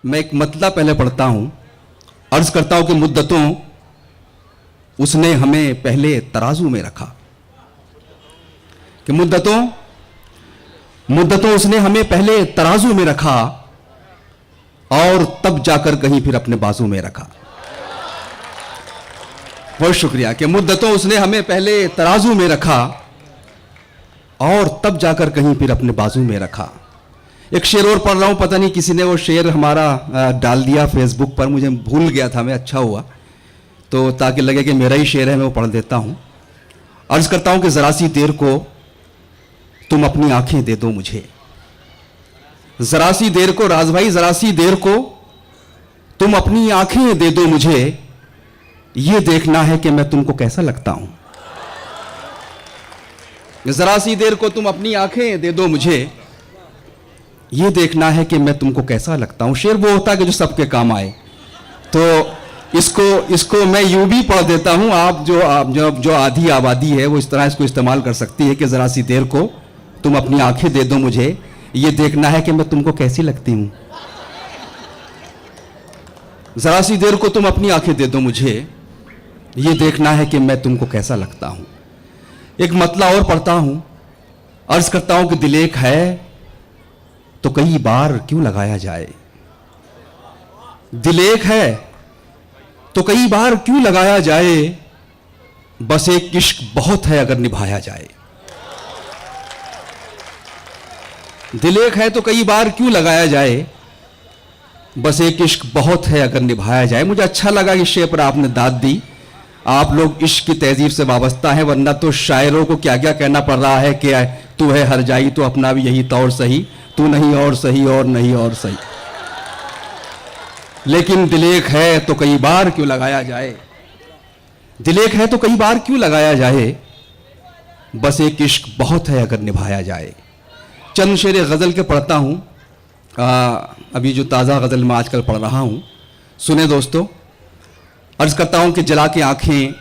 मैं एक मतला पहले पढ़ता हूं। अर्ज करता हूं कि मुद्दतों उसने हमें पहले तराजू में रखा, कि मुद्दतों उसने हमें पहले तराजू में रखा और तब जाकर कहीं फिर अपने बाजू में रखा। बहुत शुक्रिया। कि मुद्दतों उसने हमें पहले तराजू में रखा और तब जाकर कहीं फिर अपने बाजू में रखा। एक शेर और पढ़ रहा हूं, पता नहीं किसी ने वो शेर हमारा डाल दिया फेसबुक पर, मुझे भूल गया था मैं, अच्छा हुआ तो ताकि लगे कि मेरा ही शेर है, मैं वो पढ़ देता हूं। अर्ज करता हूं कि जरा सी देर को तुम अपनी आंखें दे दो मुझे, जरा सी देर को, राज भाई जरा सी देर को तुम अपनी आंखें दे दो मुझे, ये देखना है कि मैं तुमको कैसा लगता हूं। जरा सी देर को तुम अपनी आंखें दे दो मुझे, ये देखना है कि मैं तुमको कैसा लगता हूं। शेर वो होता है कि जो सबके काम आए, तो इसको मैं यूं भी पढ़ देता हूं। आप जो आधी आबादी है वो इस तरह इसको इस्तेमाल कर सकती है कि जरा सी देर को तुम अपनी आंखें दे दो मुझे, ये देखना है कि मैं तुमको कैसी लगती हूं। जरा सी देर को तुम अपनी आंखें दे दो मुझे, ये देखना है कि मैं तुमको कैसा लगता हूं। एक मतला और पढ़ता हूं। अर्ज करता हूं कि दिल एक है तो कई बार क्यों लगाया जाए, दिल एक है तो कई बार क्यों लगाया जाए, बस एक इश्क बहुत है अगर निभाया जाए। दिल एक है तो कई बार क्यों लगाया जाए, बस एक इश्क बहुत है अगर निभाया जाए। मुझे अच्छा लगा कि शेर पर आपने दाद दी। आप लोग इश्क की तहजीब से वाबस्ता हैं, वरना तो शायरों को क्या क्या कहना पड़ रहा है कि तू है हर जाई तो अपना भी यही तौर सही, तू नहीं और सही और नहीं और सही। लेकिन दिल एक है तो कई बार क्यों लगाया जाए, दिल एक है तो कई बार क्यों लगाया जाए, बस एक इश्क बहुत है अगर निभाया जाए। चंद शेर गज़ल के पढ़ता हूं, अभी जो ताज़ा गज़ल मैं आजकल पढ़ रहा हूं, सुने दोस्तों। अर्ज करता हूं कि जला के आंखें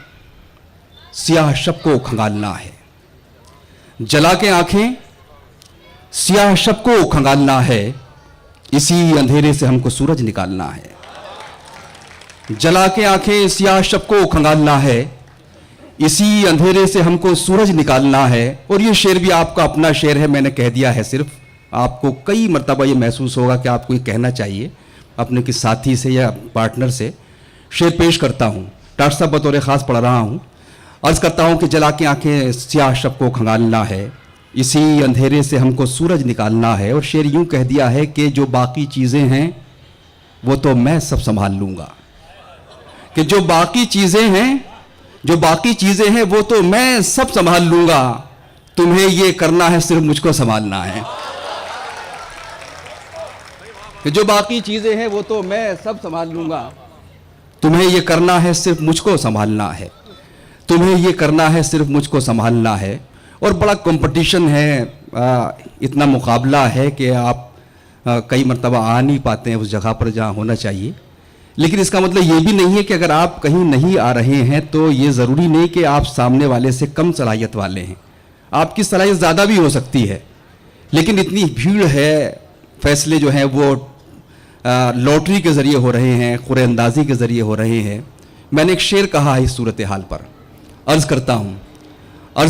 सियाह शब को खंगालना है, जला के आंखें सियाह शब को खंगालना है, इसी अंधेरे से हमको सूरज निकालना है। जला के आंखें सियाह शब को खंगालना है, इसी अंधेरे से हमको सूरज निकालना है। और ये शेर भी आपका अपना शेर है, मैंने कह दिया है सिर्फ। आपको कई मर्तबा ये महसूस होगा कि आपको ये कहना चाहिए अपने किसी साथी से या पार्टनर से। शेर पेश करता हूँ, डॉक्टर साहब बतौर ख़ास पढ़ रहा हूँ। अर्ज करता हूँ कि जला के आंखें सियाह शब को खंगालना है, इसी अंधेरे से हमको सूरज निकालना है। और शेर यूं कह दिया है कि जो बाकी चीज़ें हैं वो तो मैं सब संभाल लूँगा, कि जो बाकी चीज़ें हैं वो तो मैं सब संभाल लूँगा, तुम्हें ये करना है सिर्फ मुझको संभालना है। कि जो बाकी चीज़ें हैं वो तो मैं सब संभाल लूँगा, तुम्हें ये करना है सिर्फ मुझको संभालना है, तुम्हें ये करना है सिर्फ मुझको संभालना है। और बड़ा कंपटीशन है, इतना मुकाबला है कि आप कई मर्तबा आ नहीं पाते हैं उस जगह पर जहाँ होना चाहिए। लेकिन इसका मतलब ये भी नहीं है कि अगर आप कहीं नहीं आ रहे हैं तो ये ज़रूरी नहीं कि आप सामने वाले से कम सलाहियत वाले हैं, आपकी सलाहियत ज़्यादा भी हो सकती है। लेकिन इतनी भीड़ है, फैसले जो हैं वो लॉटरी के ज़रिए हो रहे हैं, क़ुरे अंदाज़ी के ज़रिए हो रहे हैं। मैंने एक शेर कहा है इस सूरत हाल पर। अर्ज़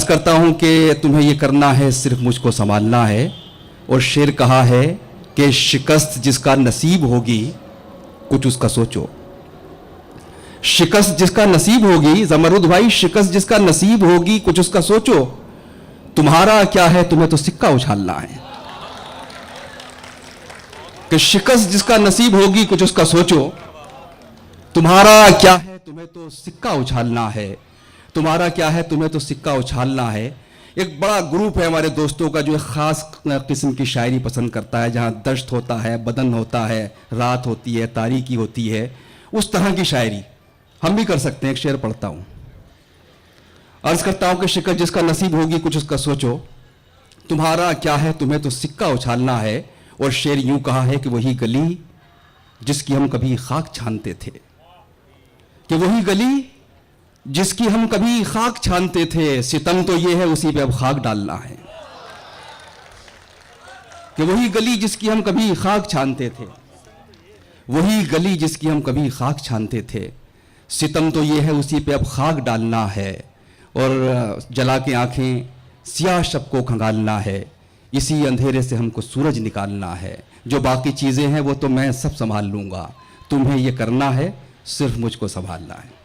करता हूँ कि तुम्हें ये करना है सिर्फ मुझको संभालना है। और शेर कहा है कि शिकस्त जिसका नसीब होगी कुछ उसका सोचो, शिकस्त जिसका नसीब होगी, ज़मरुद भाई, शिकस्त जिसका नसीब होगी कुछ उसका सोचो, तुम्हारा क्या है तुम्हें तो सिक्का उछालना है। कि शिकस्त जिसका नसीब होगी कुछ उसका सोचो, तुम्हारा क्या है तुम्हें तो सिक्का उछालना है, तुम्हारा क्या है तुम्हें तो सिक्का उछालना है। एक बड़ा ग्रुप है हमारे दोस्तों का जो एक ख़ास किस्म की शायरी पसंद करता है, जहाँ दश्त होता है, बदन होता है, रात होती है, तारीकी होती है, उस तरह की शायरी हम भी कर सकते हैं। एक शेर पढ़ता हूँ। अर्ज़ करता हूँ कि शिकस्त जिसका नसीब होगी कुछ उसका सोचो, तुम्हारा क्या है तुम्हें तो सिक्का उछालना है। और शेर यूं कहा है कि वही गली जिसकी हम कभी खाक छानते थे, कि वही गली जिसकी हम कभी खाक छानते थे, सितम तो ये है उसी पे अब खाक डालना है। कि वही गली जिसकी हम कभी खाक छानते थे, वही गली जिसकी हम कभी खाक छानते थे। सितम तो ये है उसी पे अब खाक डालना है, और जला के आंखें सियाह शब को खंगालना है। इसी अंधेरे से हमको सूरज निकालना है। जो बाकी चीज़ें हैं वो तो मैं सब संभाल लूँगा, तुम्हें ये करना है सिर्फ मुझको संभालना है।